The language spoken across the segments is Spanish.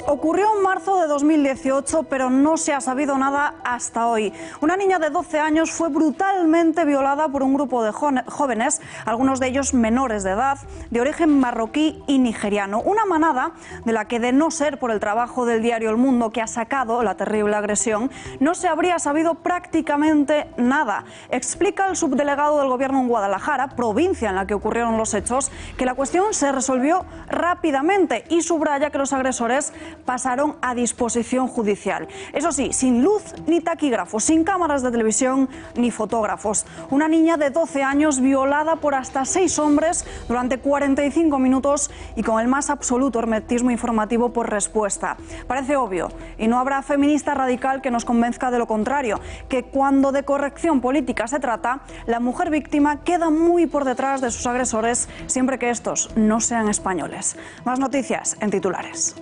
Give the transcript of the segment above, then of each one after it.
Ocurrió en marzo de 2018, pero no se ha sabido nada hasta hoy. Una niña de 12 años fue brutalmente violada por un grupo de jóvenes, algunos de ellos menores de edad, de origen marroquí y nigeriano. Una manada de la que, de no ser por el trabajo del diario El Mundo, que ha sacado la terrible agresión, no se habría sabido prácticamente nada. Explica el subdelegado del Gobierno en Guadalajara, provincia en la que ocurrieron los hechos, que la cuestión se resolvió rápidamente y subraya que los agresores pasaron a disposición judicial. Eso sí, sin luz ni taquígrafos, sin cámaras de televisión ni fotógrafos. Una niña de 12 años violada por hasta 6 hombres durante 45 minutos y con el más absoluto hermetismo informativo por respuesta. Parece obvio, y no habrá feminista radical que nos convenzca de lo contrario, que cuando de corrección política se trata, la mujer víctima queda muy por detrás de sus agresores, siempre que estos no sean españoles. Más noticias en titulares.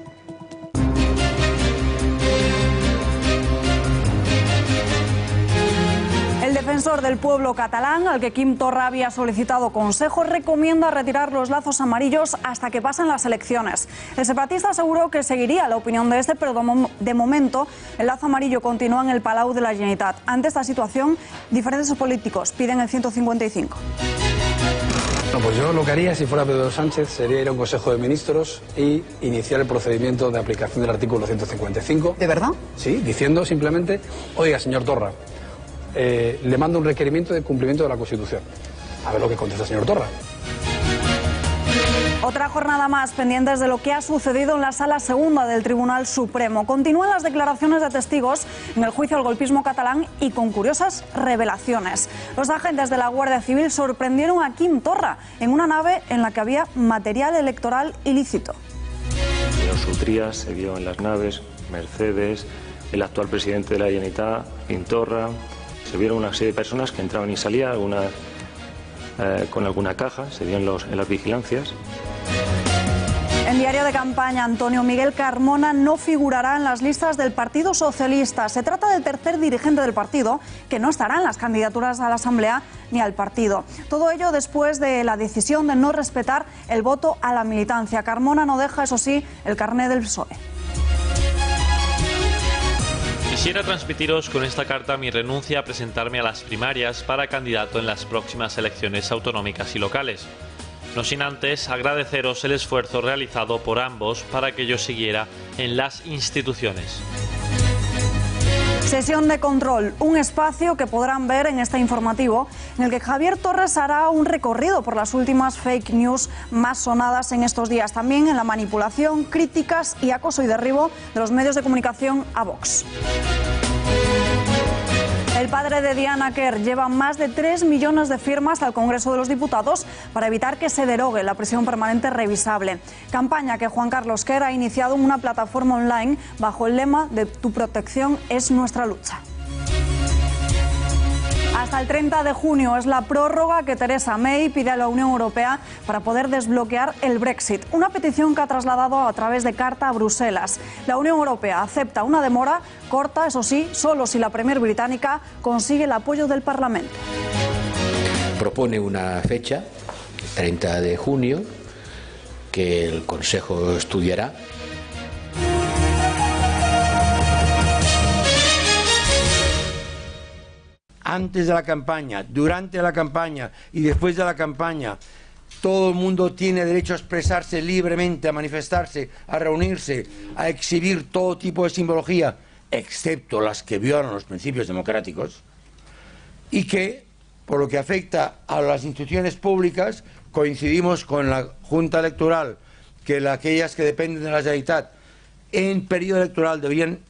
El defensor del pueblo catalán, al que Quim Torra había solicitado consejo, recomienda retirar los lazos amarillos hasta que pasen las elecciones. El separatista aseguró que seguiría la opinión de este, pero de momento el lazo amarillo continúa en el Palau de la Generalitat. Ante esta situación, diferentes políticos piden el 155. Bueno, pues yo lo que haría si fuera Pedro Sánchez sería ir a un Consejo de Ministros y iniciar el procedimiento de aplicación del artículo 155. ¿De verdad? Sí, diciendo simplemente, oiga, señor Torra, le mando un requerimiento de cumplimiento de la Constitución. A ver lo que contesta el señor Torra. Otra jornada más pendientes de lo que ha sucedido en la Sala Segunda del Tribunal Supremo. Continúan las declaraciones de testigos en el juicio al golpismo catalán y con curiosas revelaciones. Los agentes de la Guardia Civil sorprendieron a Quim Torra en una nave en la que había material electoral ilícito. El señor Sutrías se vio en las naves, Mercedes, el actual presidente de la Generalitat, Quim Torra. Se vieron una serie de personas que entraban y salían, algunas con alguna caja, se vio en las vigilancias. En diario de campaña, Antonio Miguel Carmona no figurará en las listas del Partido Socialista. Se trata del tercer dirigente del partido que no estará en las candidaturas a la Asamblea ni al partido. Todo ello después de la decisión de no respetar el voto a la militancia. Carmona no deja, eso sí, el carné del PSOE. Quisiera transmitiros con esta carta mi renuncia a presentarme a las primarias para candidato en las próximas elecciones autonómicas y locales. No sin antes agradeceros el esfuerzo realizado por ambos para que yo siguiera en las instituciones. Sesión de control, un espacio que podrán ver en este informativo, en el que Javier Torres hará un recorrido por las últimas fake news más sonadas en estos días. También en la manipulación, críticas y acoso y derribo de los medios de comunicación a Vox. El padre de Diana Quer lleva más de 3 millones de firmas al Congreso de los Diputados para evitar que se derogue la prisión permanente revisable. Campaña que Juan Carlos Quer ha iniciado en una plataforma online bajo el lema de "Tu protección es nuestra lucha". Hasta el 30 de junio es la prórroga que Theresa May pide a la Unión Europea para poder desbloquear el Brexit, una petición que ha trasladado a través de carta a Bruselas. La Unión Europea acepta una demora corta, eso sí, solo si la Premier británica consigue el apoyo del Parlamento. Propone una fecha, 30 de junio, que el Consejo estudiará. Antes de la campaña, durante la campaña y después de la campaña, todo el mundo tiene derecho a expresarse libremente, a manifestarse, a reunirse, a exhibir todo tipo de simbología, excepto las que violan los principios democráticos, y que, por lo que afecta a las instituciones públicas, coincidimos con la Junta Electoral, que aquellas que dependen de la Generalitat en periodo electoral deberían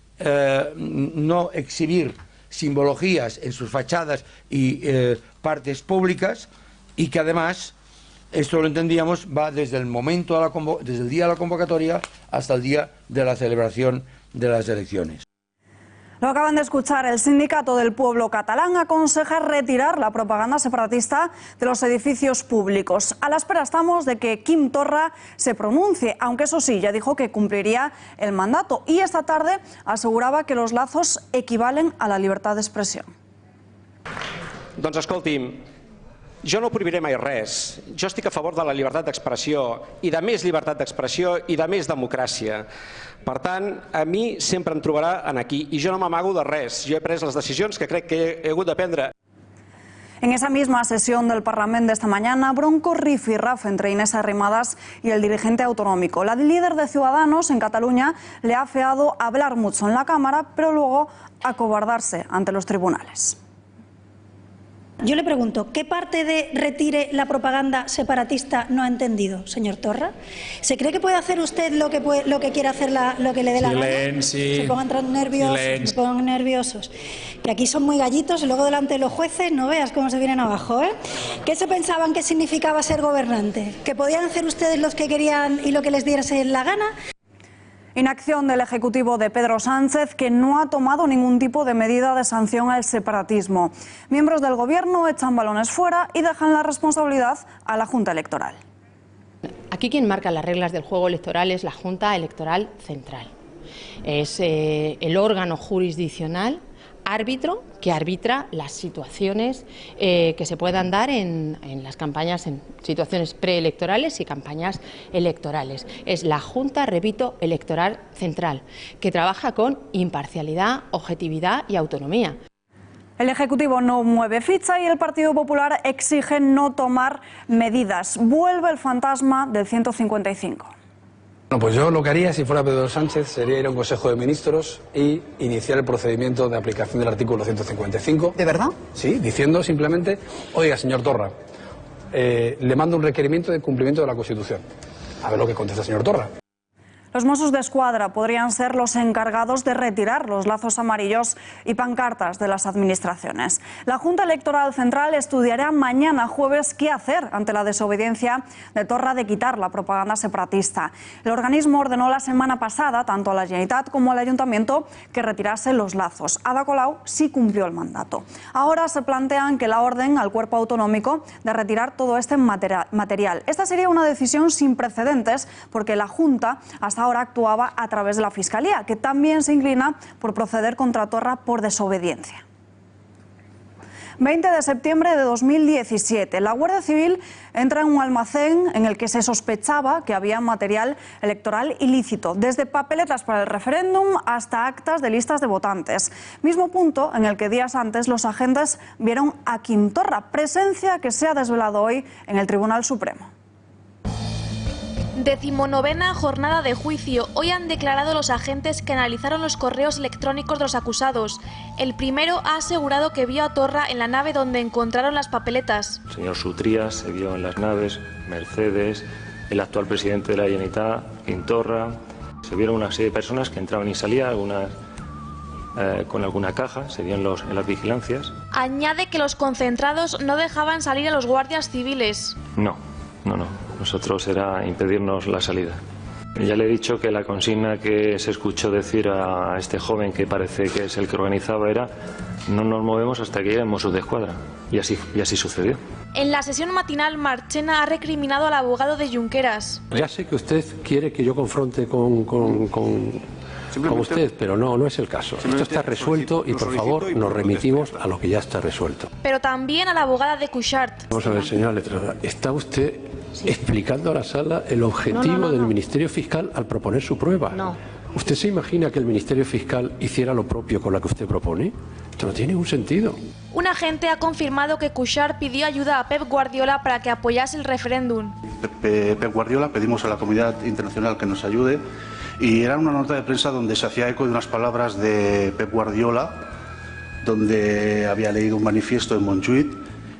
no exhibir simbologías en sus fachadas y partes públicas, y que además, esto lo entendíamos, va desde el momento desde el día de la convocatoria hasta el día de la celebración de las elecciones. Lo acaban de escuchar, el Sindicato del Pueblo Catalán aconseja retirar la propaganda separatista de los edificios públicos. A la espera estamos de que Quim Torra se pronuncie, aunque eso sí, ya dijo que cumpliría el mandato y esta tarde asegurava que los lazos equivalen a la libertad de expresión. Doncs escolti'm, jo no prohibiré mai res. Jo estic a favor de la llibertat d'expressió i de més llibertat d'expressió i de més democràcia. Per tant, a mi sempre em trobarà aquí i jo no m'amago de res. Jo he pres les decisions que crec que he hagut de prendre. En esa misma sesión del Parlamento de esta mañana, bronco rifirraf entre Inés Arrimadas y el dirigente autonómico. La líder de Ciudadanos en Cataluña le ha afeado hablar mucho en la Cámara, pero luego acobardarse ante los tribunales. Yo le pregunto, ¿qué parte de retire la propaganda separatista no ha entendido, señor Torra? ¿Se cree que puede hacer usted lo que quiere hacer, lo que le dé la gana? Se pongan nerviosos. Que aquí son muy gallitos y luego delante de los jueces no veas cómo se vienen abajo, ¿eh? ¿Qué se pensaban que significaba ser gobernante? ¿Que podían hacer ustedes lo que querían y lo que les diese la gana? Inacción del Ejecutivo de Pedro Sánchez, que no ha tomado ningún tipo de medida de sanción al separatismo. Miembros del Gobierno echan balones fuera y dejan la responsabilidad a la Junta Electoral. Aquí quien marca las reglas del juego electoral es la Junta Electoral Central. Es el órgano jurisdiccional árbitro que arbitra las situaciones que se puedan dar en las campañas, en situaciones preelectorales y campañas electorales. Es la Junta, repito, Electoral Central, que trabaja con imparcialidad, objetividad y autonomía. El Ejecutivo no mueve ficha y el Partido Popular exige no tomar medidas. Vuelve el fantasma del 155. Bueno, pues yo lo que haría si fuera Pedro Sánchez sería ir a un Consejo de Ministros y iniciar el procedimiento de aplicación del artículo 155. ¿De verdad? Sí, diciendo simplemente, oiga, señor Torra, le mando un requerimiento de cumplimiento de la Constitución. A ver lo que contesta el señor Torra. Los Mossos d'Esquadra podrían ser los encargados de retirar los lazos amarillos y pancartas de las administraciones. La Junta Electoral Central estudiará mañana jueves qué hacer ante la desobediencia de Torra de quitar la propaganda separatista. El organismo ordenó la semana pasada tanto a la Generalitat como al Ayuntamiento que retirase los lazos. Ada Colau sí cumplió el mandato. Ahora se plantean que la orden al cuerpo autonómico de retirar todo este material. Esta sería una decisión sin precedentes porque la Junta hasta ahora actuaba a través de la Fiscalía, que también se inclina por proceder contra Torra por desobediencia. 20 de septiembre de 2017, la Guardia Civil entra en un almacén en el que se sospechaba que había material electoral ilícito, desde papeletas para el referéndum hasta actas de listas de votantes. Mismo punto en el que días antes los agentes vieron a Quim Torra, presencia que se ha desvelado hoy en el Tribunal Supremo. 19ª jornada de juicio. Hoy han declarado los agentes que analizaron los correos electrónicos de los acusados. El primero ha asegurado que vio a Torra en la nave donde encontraron las papeletas. El señor Sutrías se vio en las naves, Mercedes, el actual presidente de la Generalitat, Quim Torra. Se vieron una serie de personas que entraban y salían, algunas con alguna caja, se vio en las vigilancias. Añade que los concentrados no dejaban salir a los guardias civiles. No. Nosotros era impedirnos la salida. Ya le he dicho que la consigna que se escuchó decir a este joven, que parece que es el que organizaba, era: no nos movemos hasta que lleguen Mossos d'Esquadra. Y así sucedió. En la sesión matinal, Marchena ha recriminado al abogado de Junqueras. Ya sé que usted quiere que yo confronte con usted, pero no es el caso. Esto está resuelto y, por favor, nos remitimos a lo que ya está resuelto. Pero también a la abogada de Cuixart. Vamos a ver, señora letrada, ¿está usted explicando a la sala el objetivo del Ministerio Fiscal al proponer su prueba? No. ¿Usted se imagina que el Ministerio Fiscal hiciera lo propio con la que usted propone? Esto no tiene ningún sentido. Un agente ha confirmado que Cuixart pidió ayuda a Pep Guardiola para que apoyase el referéndum. Pep Guardiola, pedimos a la comunidad internacional que nos ayude, y era una nota de prensa donde se hacía eco de unas palabras de Pep Guardiola, donde había leído un manifiesto en Montjuïc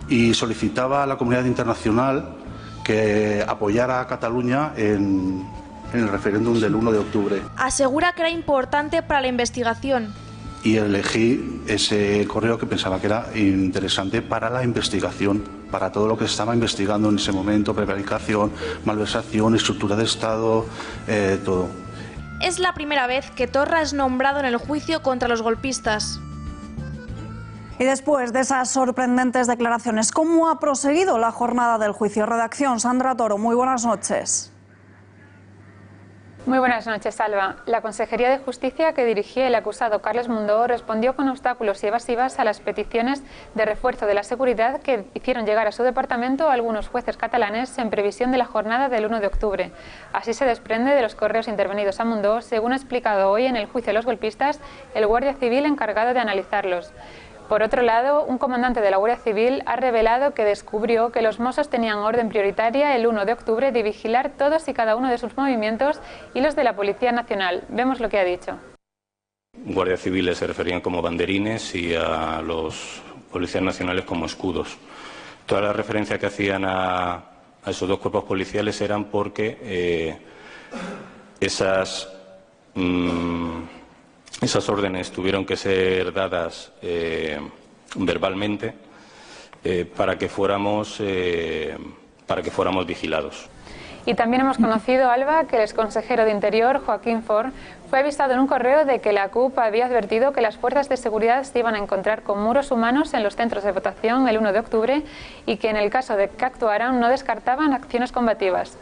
y solicitaba a la comunidad internacional que apoyara a Cataluña en el referéndum del 1 de octubre. Asegura que era importante para la investigación. Y elegí ese correo que pensaba que era interesante para la investigación, para todo lo que se estaba investigando en ese momento: prevaricación, malversación, estructura de Estado, todo. es la primera vez que Torra es nombrado en el juicio contra los golpistas. Y después de esas sorprendentes declaraciones, ¿cómo ha proseguido la jornada del juicio? Redacción, Sandra Toro, muy buenas noches. Muy buenas noches, Alba. La Consejería de Justicia que dirigía el acusado Carles Mundó respondió con obstáculos y evasivas a las peticiones de refuerzo de la seguridad que hicieron llegar a su departamento algunos jueces catalanes en previsión de la jornada del 1 de octubre. Así se desprende de los correos intervenidos a Mundó, según ha explicado hoy en el juicio de los golpistas el guardia civil encargado de analizarlos. Por otro lado, un comandante de la Guardia Civil ha revelado que descubrió que los Mossos tenían orden prioritaria el 1 de octubre de vigilar todos y cada uno de sus movimientos y los de la Policía Nacional. Vemos lo que ha dicho. Guardias civiles se referían como banderines y a los policías nacionales como escudos. Todas las referencias que hacían a esos dos cuerpos policiales eran porque esas órdenes tuvieron que ser dadas verbalmente para que fuéramos vigilados. Y también hemos conocido, Alba, que el exconsejero de Interior, Joaquín Forn, fue avisado en un correo de que la CUP había advertido que las fuerzas de seguridad se iban a encontrar con muros humanos en los centros de votación el 1 de octubre y que en el caso de que actuaran no descartaban acciones combativas.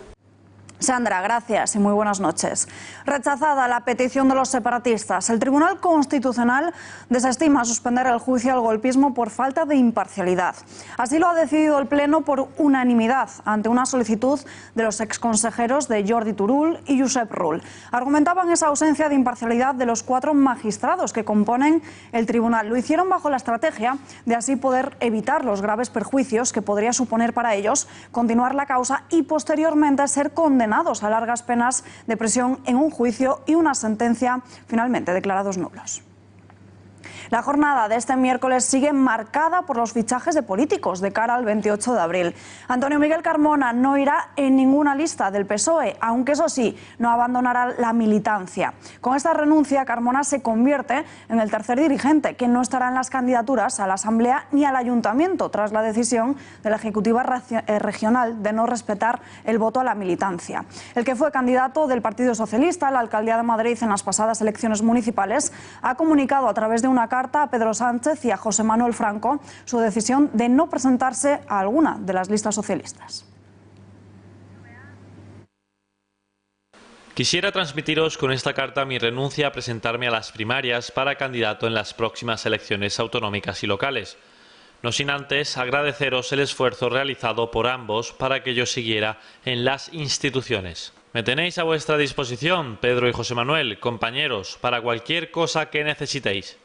Sandra, gracias y muy buenas noches. Rechazada la petición de los separatistas, el Tribunal Constitucional desestima suspender el juicio al golpismo por falta de imparcialidad. Así lo ha decidido el Pleno por unanimidad ante una solicitud de los exconsejeros de Jordi Turull y Josep Rull. Argumentaban esa ausencia de imparcialidad de los 4 magistrados que componen el tribunal. Lo hicieron bajo la estrategia de así poder evitar los graves perjuicios que podría suponer para ellos continuar la causa y posteriormente ser condenados a largas penas de prisión en un juicio y una sentencia finalmente declarados nulos. La jornada de este miércoles sigue marcada por los fichajes de políticos de cara al 28 de abril. Antonio Miguel Carmona no irá en ninguna lista del PSOE, aunque eso sí, no abandonará la militancia. Con esta renuncia, Carmona se convierte en el tercer dirigente que no estará en las candidaturas a la Asamblea ni al Ayuntamiento, tras la decisión de la Ejecutiva Regional de no respetar el voto a la militancia. El que fue candidato del Partido Socialista a la Alcaldía de Madrid en las pasadas elecciones municipales ha comunicado a través de una carta a Pedro Sánchez y a José Manuel Franco su decisión de no presentarse a alguna de las listas socialistas. Quisiera transmitiros con esta carta mi renuncia a presentarme a las primarias para candidato en las próximas elecciones autonómicas y locales. No sin antes agradeceros el esfuerzo realizado por ambos para que yo siguiera en las instituciones. Me tenéis a vuestra disposición, Pedro y José Manuel, compañeros, para cualquier cosa que necesitéis.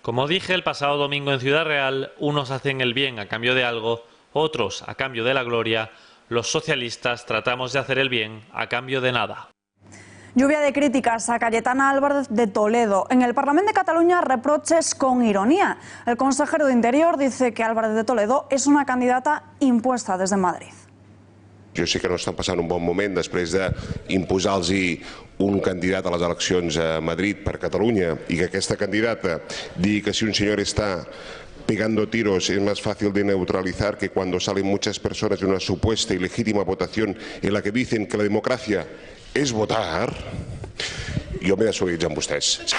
Como dije el pasado domingo en Ciudad Real, unos hacen el bien a cambio de algo, otros a cambio de la gloria. Los socialistas tratamos de hacer el bien a cambio de nada. Lluvia de críticas a Cayetana Álvarez de Toledo. En el Parlamento de Cataluña, reproches con ironía. El consejero de Interior dice que Álvarez de Toledo és una candidata impuesta desde Madrid. Jo sé que no estan passant un bon moment després d'imposar-los un candidat a les eleccions a Madrid per Catalunya y que aquesta candidata digui que si un señor está pegando tiros es más fácil de neutralizar que cuando salen muchas personas de una supuesta y legítima votación en la que dicen que la democracia és votar, jo m'he de solidaritzar amb vostès.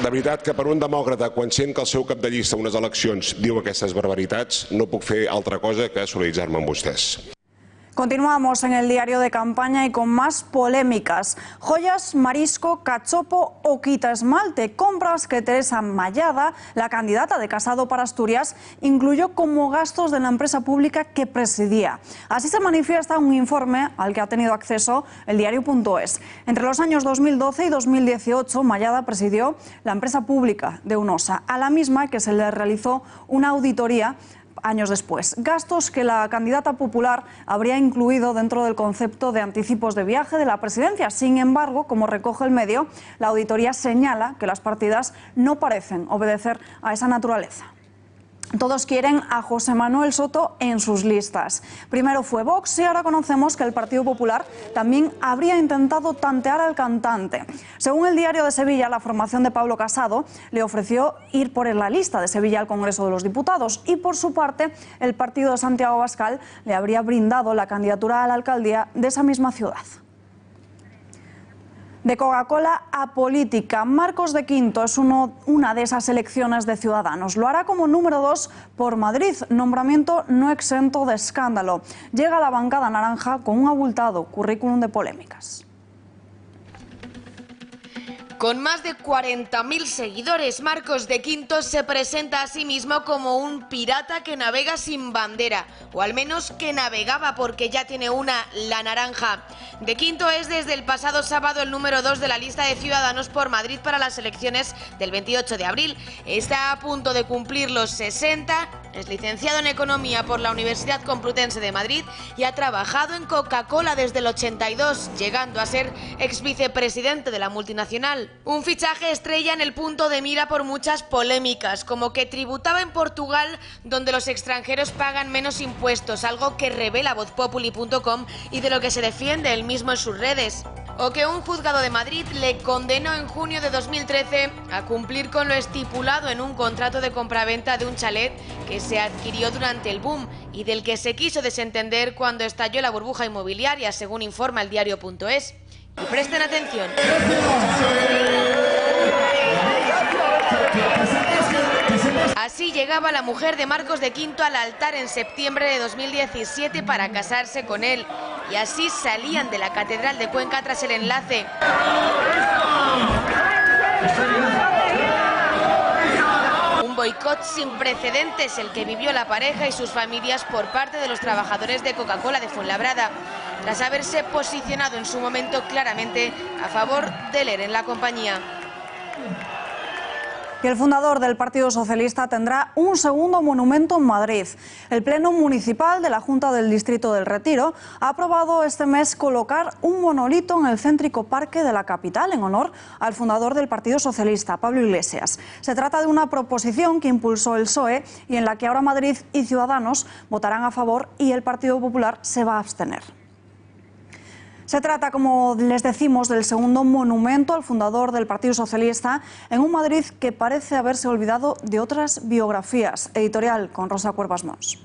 De veritat que per un demòcrata, quan sent que el seu cap de llista a unes eleccions diu aquestes barbaritats, no puc fer altra cosa que solidaritzar-me amb vostès. Continuamos en el diario de campaña y con más polémicas. Joyas, marisco, cachopo o quita esmalte. Compras que Teresa Mallada, la candidata de Casado para Asturias, incluyó como gastos de la empresa pública que presidía. Así se manifiesta un informe al que ha tenido acceso el diario.es. Entre los años 2012 y 2018, Mallada presidió la empresa pública de UNOSA, a la misma que se le realizó una auditoría años después. Gastos que la candidata popular habría incluido dentro del concepto de anticipos de viaje de la presidencia. Sin embargo, como recoge el medio, la auditoría señala que las partidas no parecen obedecer a esa naturaleza. Todos quieren a José Manuel Soto en sus listas. Primero fue Vox y ahora conocemos que el Partido Popular también habría intentado tantear al cantante. Según el Diario de Sevilla, la formación de Pablo Casado le ofreció ir por la lista de Sevilla al Congreso de los Diputados y por su parte el partido de Santiago Abascal le habría brindado la candidatura a la alcaldía de esa misma ciudad. De Coca-Cola a política, Marcos de Quinto es una de esas elecciones de Ciudadanos. Lo hará como número 2 por Madrid, nombramiento no exento de escándalo. Llega a la bancada naranja con un abultado currículum de polémicas. Con más de 40.000 seguidores, Marcos de Quinto se presenta a sí mismo como un pirata que navega sin bandera, o al menos que navegaba porque ya tiene una, la naranja. De Quinto es desde el pasado sábado el número 2 de la lista de Ciudadanos por Madrid para las elecciones del 28 de abril. Está a punto de cumplir los 60, es licenciado en Economía por la Universidad Complutense de Madrid y ha trabajado en Coca-Cola desde el 82, llegando a ser exvicepresidente de la multinacional. Un fichaje estrella en el punto de mira por muchas polémicas, como que tributaba en Portugal, donde los extranjeros pagan menos impuestos, algo que revela vozpopuli.com y de lo que se defiende él mismo en sus redes. O que un juzgado de Madrid le condenó en junio de 2013 a cumplir con lo estipulado en un contrato de compraventa de un chalet que se adquirió durante el boom y del que se quiso desentender cuando estalló la burbuja inmobiliaria, según informa el diario.es. Y presten atención. Así llegaba la mujer de Marcos de Quinto al altar en septiembre de 2017 para casarse con él. Y así salían de la Catedral de Cuenca tras el enlace. Un boicot sin precedentes el que vivió la pareja y sus familias por parte de los trabajadores de Coca-Cola de Fuenlabrada, tras haberse posicionado en su momento claramente a favor del ERE en la compañía. Y el fundador del Partido Socialista tendrá un segundo monumento en Madrid. El Pleno Municipal de la Junta del Distrito del Retiro ha aprobado este mes colocar un monolito en el céntrico parque de la capital en honor al fundador del Partido Socialista, Pablo Iglesias. Se trata de una proposición que impulsó el PSOE y en la que ahora Madrid y Ciudadanos votarán a favor y el Partido Popular se va a abstener. Se trata, como les decimos, del segundo monumento al fundador del Partido Socialista en un Madrid que parece haberse olvidado de otras biografías. Editorial con Rosa Cuervas Mons.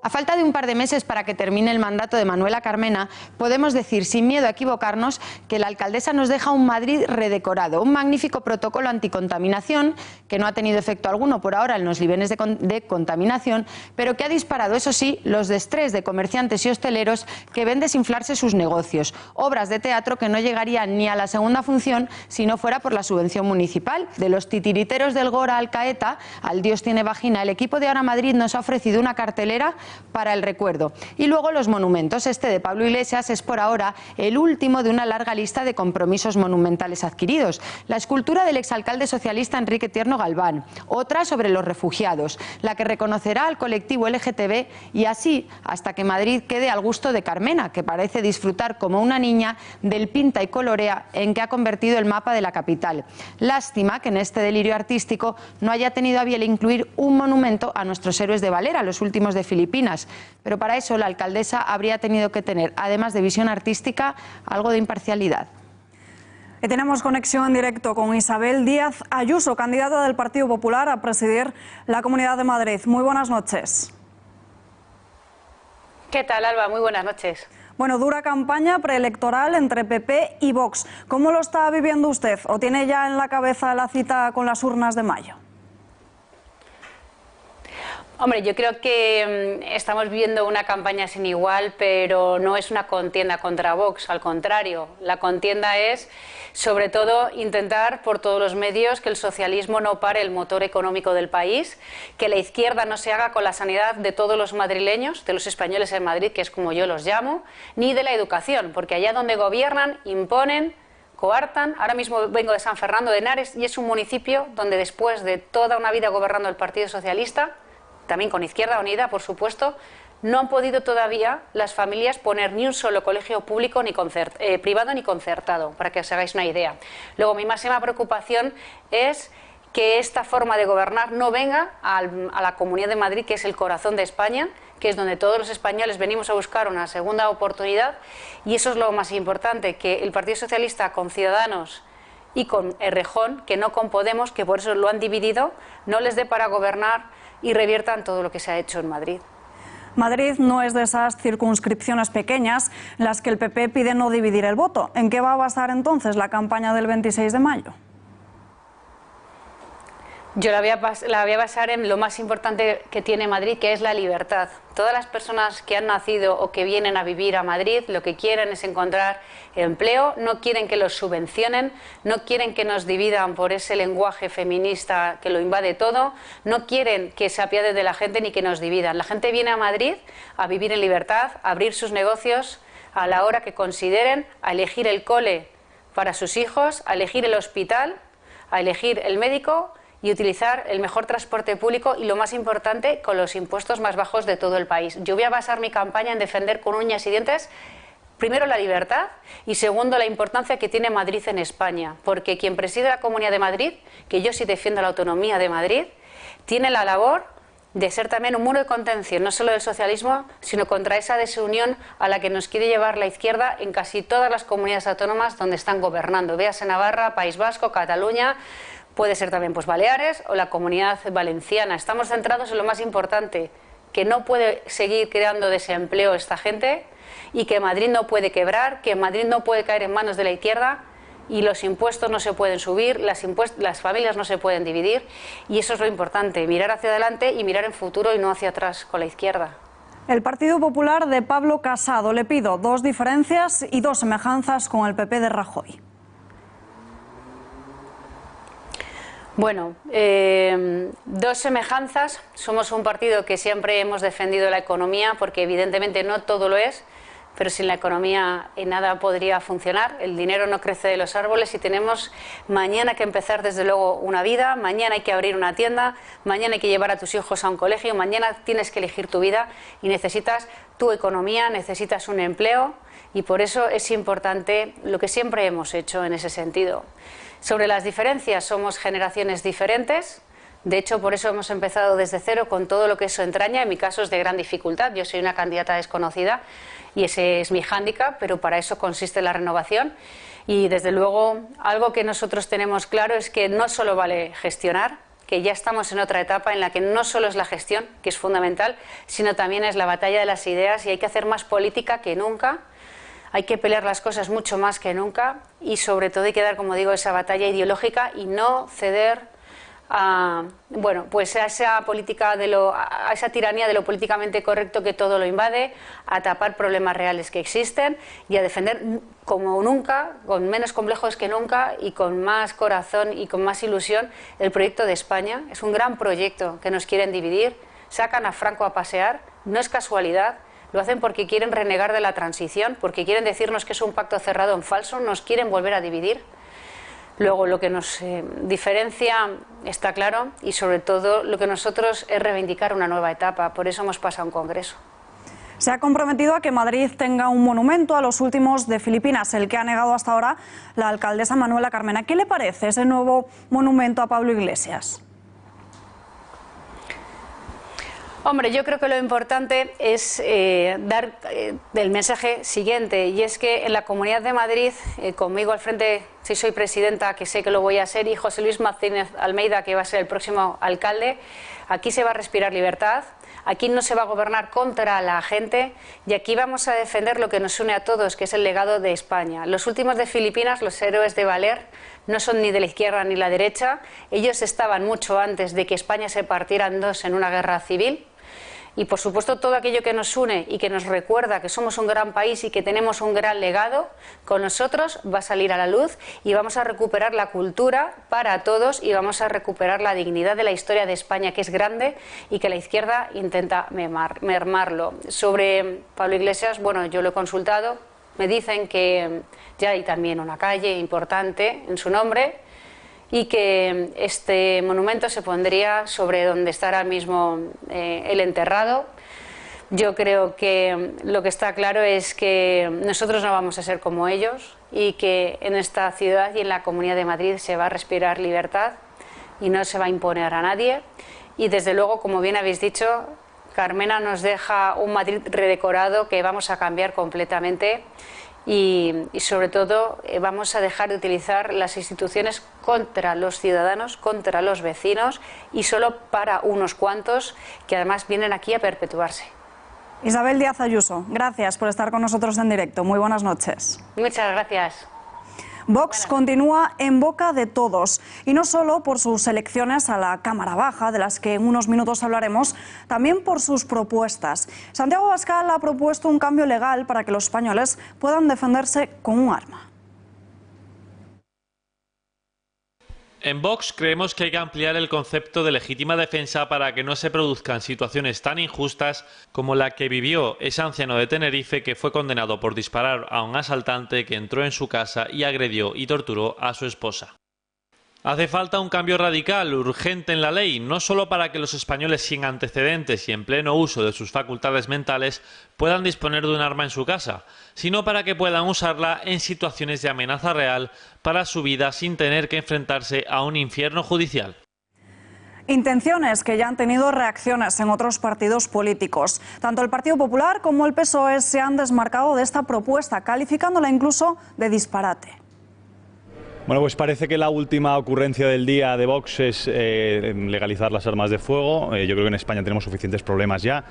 A falta de un par de meses para que termine el mandato de Manuela Carmena, podemos decir sin miedo a equivocarnos que la alcaldesa nos deja un Madrid redecorado, un magnífico protocolo anticontaminación que no ha tenido efecto alguno por ahora en los niveles de contaminación, pero que ha disparado, eso sí, los de estrés de comerciantes y hosteleros que ven desinflarse sus negocios, obras de teatro que no llegarían ni a la segunda función si no fuera por la subvención municipal. De los titiriteros del Gora al Caeta, al Dios tiene vagina, el equipo de Ahora Madrid nos ha ofrecido una cartelera para el recuerdo. Y luego los monumentos. Este de Pablo Iglesias es por ahora el último de una larga lista de compromisos monumentales adquiridos. La escultura del exalcalde socialista Enrique Tierno Galván, otra sobre los refugiados, la que reconocerá al colectivo LGTB y así hasta que Madrid quede al gusto de Carmena, que parece disfrutar como una niña del pinta y colorea en que ha convertido el mapa de la capital. Lástima que en este delirio artístico no haya tenido a bien incluir un monumento a nuestros héroes de Valera, los últimos de Filipinas. Pero para eso la alcaldesa habría tenido que tener, además de visión artística, algo de imparcialidad. Y tenemos conexión en directo con Isabel Díaz Ayuso, candidata del Partido Popular a presidir la Comunidad de Madrid. Muy buenas noches. ¿Qué tal, Alba? Muy buenas noches. Bueno, dura campaña preelectoral entre PP y Vox. ¿Cómo lo está viviendo usted? ¿O tiene ya en la cabeza la cita con las urnas de mayo? Hombre, yo creo que estamos viviendo una campaña sin igual, pero no es una contienda contra Vox, al contrario. La contienda es, sobre todo, intentar por todos los medios que el socialismo no pare el motor económico del país, que la izquierda no se haga con la sanidad de todos los madrileños, de los españoles en Madrid, que es como yo los llamo, ni de la educación, porque allá donde gobiernan, imponen, coartan. Ahora mismo vengo de San Fernando de Henares y es un municipio donde después de toda una vida gobernando el Partido Socialista, también con Izquierda Unida, por supuesto, no han podido todavía las familias poner ni un solo colegio público ni privado ni concertado, para que os hagáis una idea. Luego, mi máxima preocupación es que esta forma de gobernar no venga a la Comunidad de Madrid, que es el corazón de España, que es donde todos los españoles venimos a buscar una segunda oportunidad, y eso es lo más importante, que el Partido Socialista con Ciudadanos y con Errejón, que no con Podemos, que por eso lo han dividido, no les dé para gobernar y reviertan todo lo que se ha hecho en Madrid. Madrid no es de esas circunscripciones pequeñas en las que el PP pide no dividir el voto. ¿En qué va a basar entonces la campaña del 26 de mayo? Yo la voy a basar en lo más importante que tiene Madrid, que es la libertad. Todas las personas que han nacido o que vienen a vivir a Madrid lo que quieren es encontrar empleo, no quieren que los subvencionen, no quieren que nos dividan por ese lenguaje feminista que lo invade todo, no quieren que se apiade de la gente ni que nos dividan. La gente viene a Madrid a vivir en libertad, a abrir sus negocios a la hora que consideren, a elegir el cole para sus hijos, a elegir el hospital, a elegir el médico y utilizar el mejor transporte público y, lo más importante, con los impuestos más bajos de todo el país. Yo voy a basar mi campaña en defender con uñas y dientes, primero, la libertad y, segundo, la importancia que tiene Madrid en España, porque quien preside la Comunidad de Madrid, que yo sí defiendo la autonomía de Madrid, tiene la labor de ser también un muro de contención, no solo del socialismo, sino contra esa desunión a la que nos quiere llevar la izquierda en casi todas las comunidades autónomas donde están gobernando. Véase Navarra, País Vasco, Cataluña, puede ser también pues Baleares o la Comunidad Valenciana. Estamos centrados en lo más importante, que no puede seguir creando desempleo esta gente y que Madrid no puede quebrar, que Madrid no puede caer en manos de la izquierda y los impuestos no se pueden subir, las familias no se pueden dividir, y eso es lo importante, mirar hacia adelante y mirar en futuro y no hacia atrás con la izquierda. El Partido Popular de Pablo Casado. Le pido 2 diferencias y 2 semejanzas con el PP de Rajoy. Bueno, 2 semejanzas. Somos un partido que siempre hemos defendido la economía, porque evidentemente no todo lo es, pero sin la economía nada podría funcionar. El dinero no crece de los árboles y tenemos mañana que empezar desde luego una vida, mañana hay que abrir una tienda, mañana hay que llevar a tus hijos a un colegio, mañana tienes que elegir tu vida y necesitas tu economía, necesitas un empleo, y por eso es importante lo que siempre hemos hecho en ese sentido. Sobre las diferencias, somos generaciones diferentes. De hecho, por eso hemos empezado desde cero con todo lo que eso entraña. En mi caso es de gran dificultad. Yo soy una candidata desconocida y ese es mi hándicap, pero para eso consiste la renovación. Y desde luego, algo que nosotros tenemos claro es que no solo vale gestionar, que ya estamos en otra etapa en la que no solo es la gestión, que es fundamental, sino también es la batalla de las ideas, y hay que hacer más política que nunca. Hay que pelear las cosas mucho más que nunca y sobre todo hay que dar, como digo, esa batalla ideológica y no ceder a, bueno, pues a esa política a esa tiranía de lo políticamente correcto que todo lo invade, a tapar problemas reales que existen y a defender como nunca, con menos complejos que nunca y con más corazón y con más ilusión, el proyecto de España. Es un gran proyecto que nos quieren dividir, sacan a Franco a pasear, no es casualidad. Lo hacen porque quieren renegar de la transición, porque quieren decirnos que es un pacto cerrado en falso, nos quieren volver a dividir. Luego, lo que nos diferencia está claro, y sobre todo lo que nosotros es reivindicar una nueva etapa. Por eso hemos pasado a un congreso. Se ha comprometido a que Madrid tenga un monumento a los últimos de Filipinas, el que ha negado hasta ahora la alcaldesa Manuela Carmena. ¿Qué le parece ese nuevo monumento a Pablo Iglesias? Hombre, yo creo que lo importante es dar el mensaje siguiente, y es que en la Comunidad de Madrid, conmigo al frente, si soy presidenta, que sé que lo voy a ser, y José Luis Martínez Almeida, que va a ser el próximo alcalde, aquí se va a respirar libertad, aquí no se va a gobernar contra la gente, y aquí vamos a defender lo que nos une a todos, que es el legado de España. Los últimos de Filipinas, los héroes de Valer, no son ni de la izquierda ni la derecha, ellos estaban mucho antes de que España se partiera en dos en una guerra civil. Y por supuesto todo aquello que nos une y que nos recuerda que somos un gran país y que tenemos un gran legado, con nosotros va a salir a la luz, y vamos a recuperar la cultura para todos y vamos a recuperar la dignidad de la historia de España, que es grande y que la izquierda intenta mermarlo. Sobre Pablo Iglesias, bueno, yo lo he consultado, me dicen que ya hay también una calle importante en su nombre, y que este monumento se pondría sobre donde está ahora mismo el enterrado. Yo creo que lo que está claro es que nosotros no vamos a ser como ellos, y que en esta ciudad y en la Comunidad de Madrid se va a respirar libertad, y no se va a imponer a nadie. Y desde luego, como bien habéis dicho, Carmena nos deja un Madrid redecorado que vamos a cambiar completamente y sobre todo vamos a dejar de utilizar las instituciones contra los ciudadanos, contra los vecinos y solo para unos cuantos que además vienen aquí a perpetuarse. Isabel Díaz Ayuso, gracias por estar con nosotros en directo. Muy buenas noches. Muchas gracias. Vox continúa en boca de todos, y no solo por sus elecciones a la Cámara Baja, de las que en unos minutos hablaremos, también por sus propuestas. Santiago Abascal ha propuesto un cambio legal para que los españoles puedan defenderse con un arma. En Vox creemos que hay que ampliar el concepto de legítima defensa para que no se produzcan situaciones tan injustas como la que vivió ese anciano de Tenerife que fue condenado por disparar a un asaltante que entró en su casa y agredió y torturó a su esposa. Hace falta un cambio radical, urgente en la ley, no solo para que los españoles sin antecedentes y en pleno uso de sus facultades mentales puedan disponer de un arma en su casa, sino para que puedan usarla en situaciones de amenaza real para su vida sin tener que enfrentarse a un infierno judicial. Intenciones que ya han tenido reacciones en otros partidos políticos. Tanto el Partido Popular como el PSOE se han desmarcado de esta propuesta, calificándola incluso de disparate. Bueno, pues parece que la última ocurrencia del día de Vox es legalizar las armas de fuego. Yo creo que en España tenemos suficientes problemas ya.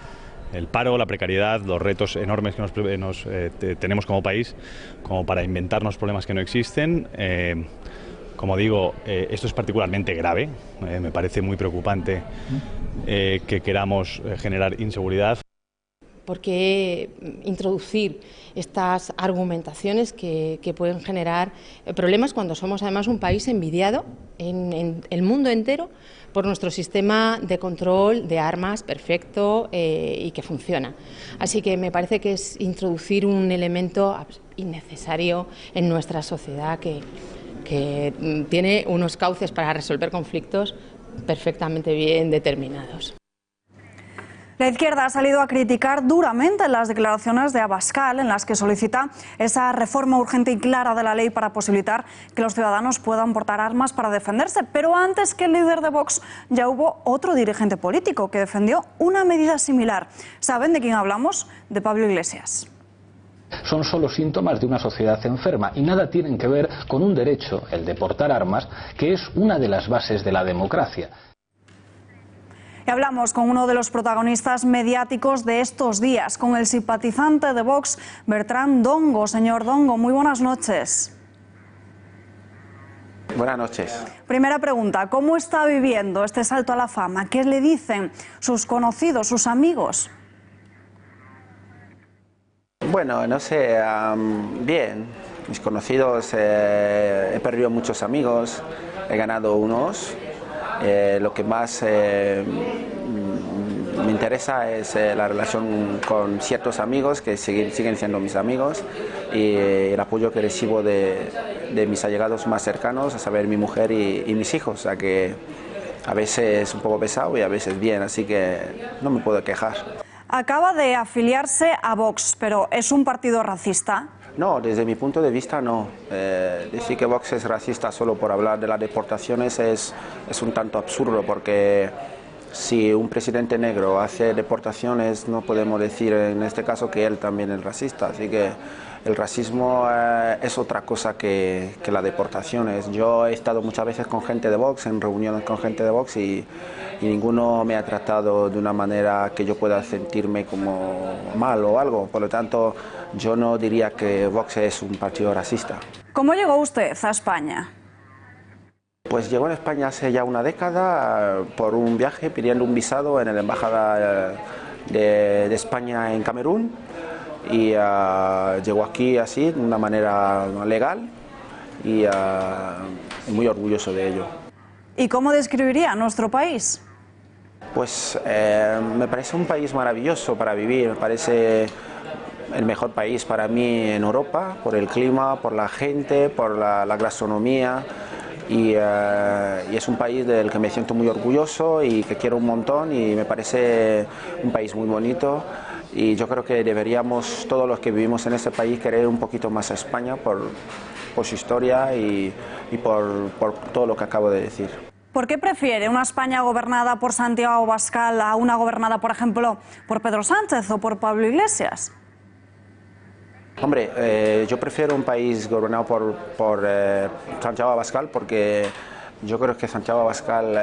El paro, la precariedad, los retos enormes que tenemos como país, como para inventarnos problemas que no existen. Como digo, esto es particularmente grave. Me parece muy preocupante que queramos generar inseguridad. ¿Por qué introducir estas argumentaciones que pueden generar problemas cuando somos además un país envidiado en el mundo entero por nuestro sistema de control de armas perfecto y que funciona? Así que me parece que es introducir un elemento innecesario en nuestra sociedad que tiene unos cauces para resolver conflictos perfectamente bien determinados. La izquierda ha salido a criticar duramente las declaraciones de Abascal, en las que solicita esa reforma urgente y clara de la ley para posibilitar que los ciudadanos puedan portar armas para defenderse. Pero antes que el líder de Vox, ya hubo otro dirigente político que defendió una medida similar. ¿Saben de quién hablamos? De Pablo Iglesias. Son solo síntomas de una sociedad enferma y nada tienen que ver con un derecho, el de portar armas, que es una de las bases de la democracia. Y hablamos con uno de los protagonistas mediáticos de estos días, con el simpatizante de Vox, Bertrán Dongo. Señor Dongo, muy buenas noches. Buenas noches. Primera pregunta, ¿cómo está viviendo este salto a la fama? ¿Qué le dicen sus conocidos, sus amigos? Bueno, no sé, bien. Mis conocidos, he perdido muchos amigos, he ganado unos. Lo que más me interesa es la relación con ciertos amigos que siguen siendo mis amigos y el apoyo que recibo de mis allegados más cercanos, a saber, mi mujer y mis hijos. O sea que a veces un poco pesado y a veces bien, así que no me puedo quejar. Acaba de afiliarse a Vox, pero ¿es un partido racista? No, desde mi punto de vista no. Decir que Vox es racista solo por hablar de las deportaciones es un tanto absurdo, porque si un presidente negro hace deportaciones no podemos decir en este caso que él también es racista. Así que el racismo es otra cosa que las deportaciones. Yo he estado muchas veces con gente de Vox, en reuniones con gente de Vox y ninguno me ha tratado de una manera que yo pueda sentirme como mal o algo. Por lo tanto, yo no diría que Vox es un partido racista. ¿Cómo llegó usted a España? Pues llegó a España hace ya una década por un viaje pidiendo un visado en la embajada de España en Camerún y llegó aquí así, de una manera legal y muy orgulloso de ello. ¿Y cómo describiría nuestro país? Pues me parece un país maravilloso para vivir, me parece el mejor país para mí en Europa, por el clima, por la gente, por la gastronomía y es un país del que me siento muy orgulloso y que quiero un montón y me parece un país muy bonito y yo creo que deberíamos, todos los que vivimos en este país, querer un poquito más a España por su historia y por todo lo que acabo de decir. ¿Por qué prefiere una España gobernada por Santiago Abascal a una gobernada, por ejemplo, por Pedro Sánchez o por Pablo Iglesias? Hombre, yo prefiero un país gobernado por Santiago Abascal, porque yo creo que Santiago Abascal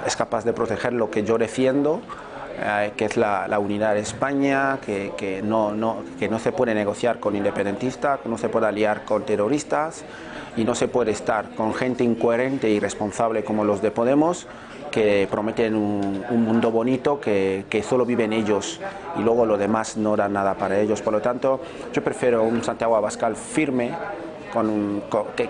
es capaz de proteger lo que yo defiendo, que es la unidad de España, que no se puede negociar con independentistas, que no se puede aliar con terroristas y no se puede estar con gente incoherente e irresponsable como los de Podemos, que prometen un mundo bonito que solo viven ellos y luego lo demás no da nada para ellos. Por lo tanto, yo prefiero un Santiago Abascal firme,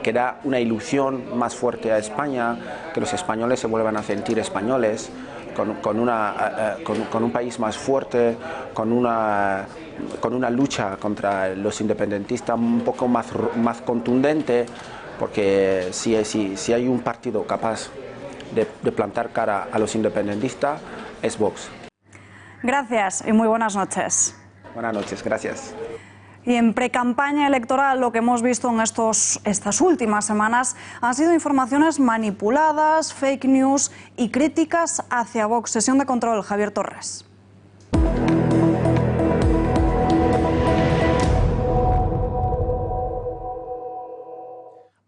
que da una ilusión más fuerte a España, que los españoles se vuelvan a sentir españoles, con un país más fuerte, con una lucha contra los independentistas un poco más contundente, porque si hay un partido capaz de plantar cara a los independentistas, es Vox. Gracias y muy buenas noches. Buenas noches, gracias. Y en precampaña electoral lo que hemos visto en estas últimas semanas han sido informaciones manipuladas, fake news y críticas hacia Vox. Sesión de control, Javier Torres.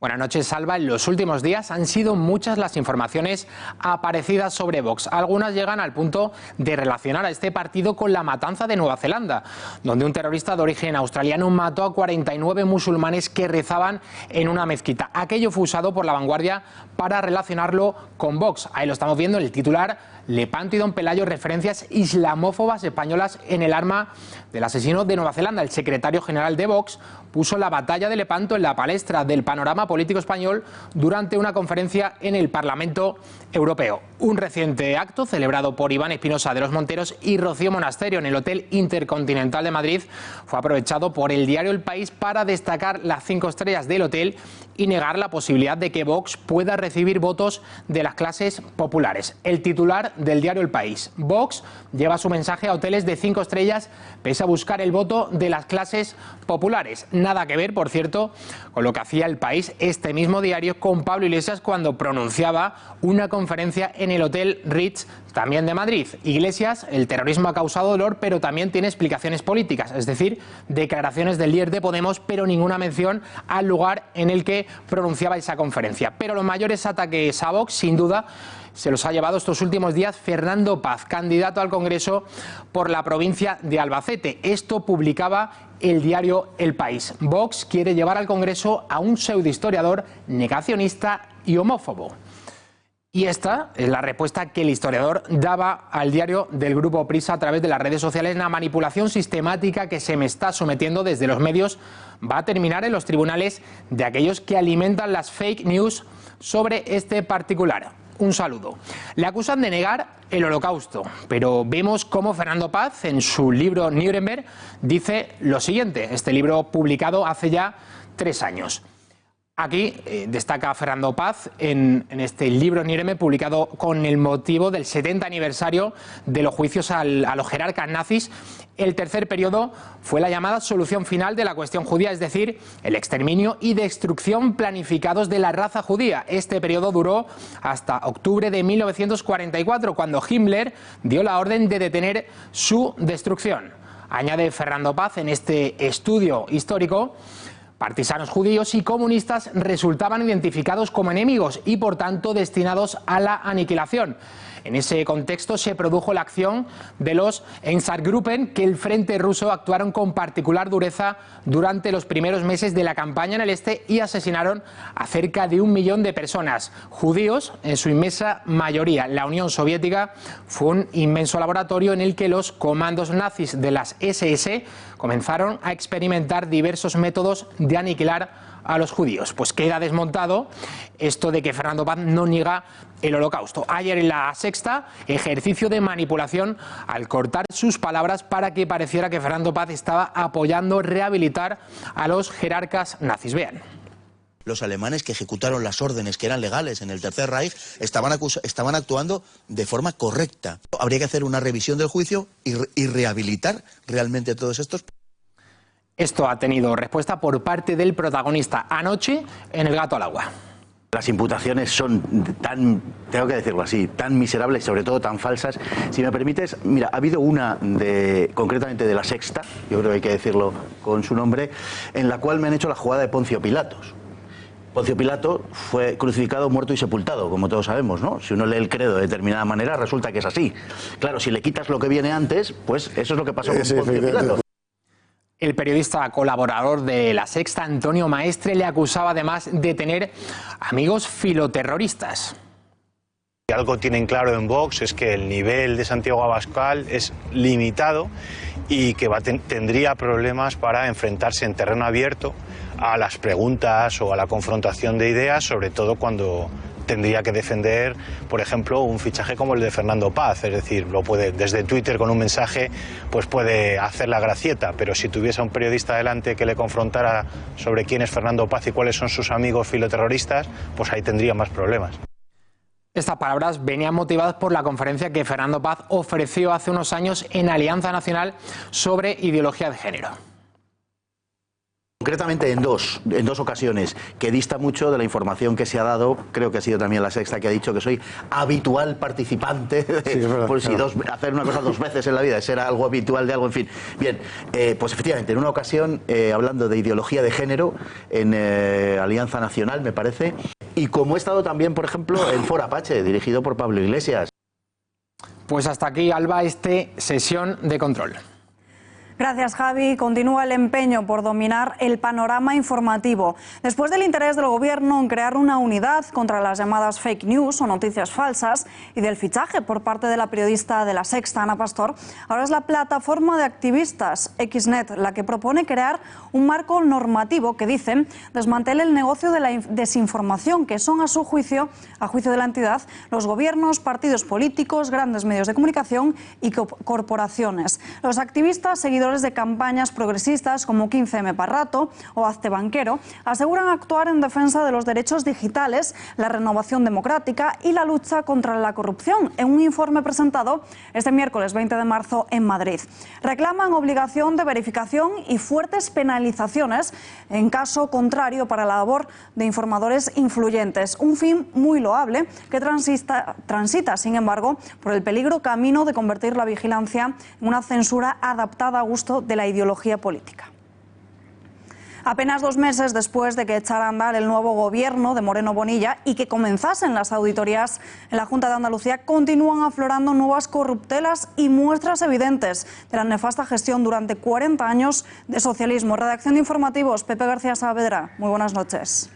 Buenas noches, Salva. En los últimos días han sido muchas las informaciones aparecidas sobre Vox. Algunas llegan al punto de relacionar a este partido con la matanza de Nueva Zelanda, donde un terrorista de origen australiano mató a 49 musulmanes que rezaban en una mezquita. Aquello fue usado por La Vanguardia para relacionarlo con Vox. Ahí lo estamos viendo en el titular: Lepanto y Don Pelayo, referencias islamófobas españolas en el arma del asesino de Nueva Zelanda. El secretario general de Vox puso la batalla de Lepanto en la palestra del panorama político español durante una conferencia en el Parlamento Europeo. Un reciente acto celebrado por Iván Espinosa de los Monteros y Rocío Monasterio en el Hotel Intercontinental de Madrid fue aprovechado por el diario El País para destacar las 5 estrellas del hotel y negar la posibilidad de que Vox pueda recibir votos de las clases populares. El titular del diario El País: Vox lleva su mensaje a hoteles de 5 estrellas pese a buscar el voto de las clases populares. Nada que ver, por cierto, con lo que hacía El País, este mismo diario, con Pablo Iglesias cuando pronunciaba una conferencia en el Hotel Ritz, también de Madrid. Iglesias: el terrorismo ha causado dolor, pero también tiene explicaciones políticas, es decir, declaraciones del líder de Podemos, pero ninguna mención al lugar en el que pronunciaba esa conferencia. Pero los mayores ataques a Vox, sin duda, se los ha llevado estos últimos días Fernando Paz, candidato al Congreso por la provincia de Albacete. Esto publicaba el diario El País. Vox quiere llevar al Congreso a un pseudohistoriador negacionista y homófobo. Y esta es la respuesta que el historiador daba al diario del Grupo Prisa a través de las redes sociales: la manipulación sistemática que se me está sometiendo desde los medios va a terminar en los tribunales de aquellos que alimentan las fake news sobre este particular. Un saludo. Le acusan de negar el Holocausto, pero vemos cómo Fernando Paz, en su libro Nuremberg, dice lo siguiente. Este libro publicado hace ya 3 años. Aquí destaca Fernando Paz en este libro Nuremberg, publicado con el motivo del 70 aniversario de los juicios a los jerarcas nazis. El tercer periodo fue la llamada solución final de la cuestión judía, es decir, el exterminio y destrucción planificados de la raza judía. Este periodo duró hasta octubre de 1944, cuando Himmler dio la orden de detener su destrucción. Añade Fernando Paz en este estudio histórico: partisanos judíos y comunistas resultaban identificados como enemigos y, por tanto, destinados a la aniquilación. En ese contexto se produjo la acción de los Einsatzgruppen, que el frente ruso actuaron con particular dureza durante los primeros meses de la campaña en el este y asesinaron a cerca de 1 millón de personas, judíos en su inmensa mayoría. La Unión Soviética fue un inmenso laboratorio en el que los comandos nazis de las SS comenzaron a experimentar diversos métodos de aniquilar a los judíos. Pues queda desmontado esto de que Fernando Paz no niega el Holocausto. Ayer en La Sexta, ejercicio de manipulación al cortar sus palabras para que pareciera que Fernando Paz estaba apoyando rehabilitar a los jerarcas nazis. Vean. Los alemanes que ejecutaron las órdenes que eran legales en el Tercer Reich estaban actuando de forma correcta. Habría que hacer una revisión del juicio y rehabilitar realmente todos estos. Esto ha tenido respuesta por parte del protagonista anoche en El Gato al Agua. Las imputaciones son tan, tengo que decirlo así, tan miserables y sobre todo tan falsas. Si me permites, mira, ha habido una, concretamente de La Sexta, yo creo que hay que decirlo con su nombre, en la cual me han hecho la jugada de Poncio Pilatos. Poncio Pilato fue crucificado, muerto y sepultado, como todos sabemos, ¿no? Si uno lee el credo de determinada manera, resulta que es así. Claro, si le quitas lo que viene antes, pues eso es lo que pasó con Poncio Pilato. El periodista colaborador de La Sexta, Antonio Maestre, le acusaba además de tener amigos filoterroristas. Si algo tienen claro en Vox es que el nivel de Santiago Abascal es limitado y que tendría problemas para enfrentarse en terreno abierto a las preguntas o a la confrontación de ideas, sobre todo cuando tendría que defender, por ejemplo, un fichaje como el de Fernando Paz, es decir, lo puede desde Twitter con un mensaje, pues puede hacer la gracieta, pero si tuviese a un periodista delante que le confrontara sobre quién es Fernando Paz y cuáles son sus amigos filoterroristas, pues ahí tendría más problemas. Estas palabras venían motivadas por la conferencia que Fernando Paz ofreció hace unos años en Alianza Nacional sobre ideología de género. Concretamente en dos ocasiones, que dista mucho de la información que se ha dado. Creo que ha sido también La Sexta que ha dicho que soy habitual participante por si hacer una cosa 2 veces en la vida, ser algo habitual de algo, en fin. Bien, pues efectivamente, en una ocasión, hablando de ideología de género, en Alianza Nacional, me parece, y como he estado también, por ejemplo, en Foro Apache, dirigido por Pablo Iglesias. Pues hasta aquí, Alba, sesión de control. Gracias, Javi. Continúa el empeño por dominar el panorama informativo. Después del interés del Gobierno en crear una unidad contra las llamadas fake news o noticias falsas y del fichaje por parte de la periodista de La Sexta, Ana Pastor, ahora es la plataforma de activistas Xnet la que propone crear un marco normativo que, dicen, desmantele el negocio de la desinformación, que son, a su juicio, a juicio de la entidad, los gobiernos, partidos políticos, grandes medios de comunicación y corporaciones. Los activistas, seguidores de campañas progresistas como 15M Parrato o Hazte Banquero, aseguran actuar en defensa de los derechos digitales, la renovación democrática y la lucha contra la corrupción, en un informe presentado este miércoles 20 de marzo en Madrid. Reclaman obligación de verificación y fuertes penalizaciones en caso contrario para la labor de informadores influyentes, un fin muy loable que transita, sin embargo, por el peligro camino de convertir la vigilancia en una censura adaptada a gusto de la ideología política. Apenas 2 meses después de que echara a andar el nuevo gobierno de Moreno Bonilla y que comenzasen las auditorías en la Junta de Andalucía, continúan aflorando nuevas corruptelas y muestras evidentes de la nefasta gestión durante 40 años de socialismo. Redacción de Informativos, Pepe García Saavedra. Muy buenas noches.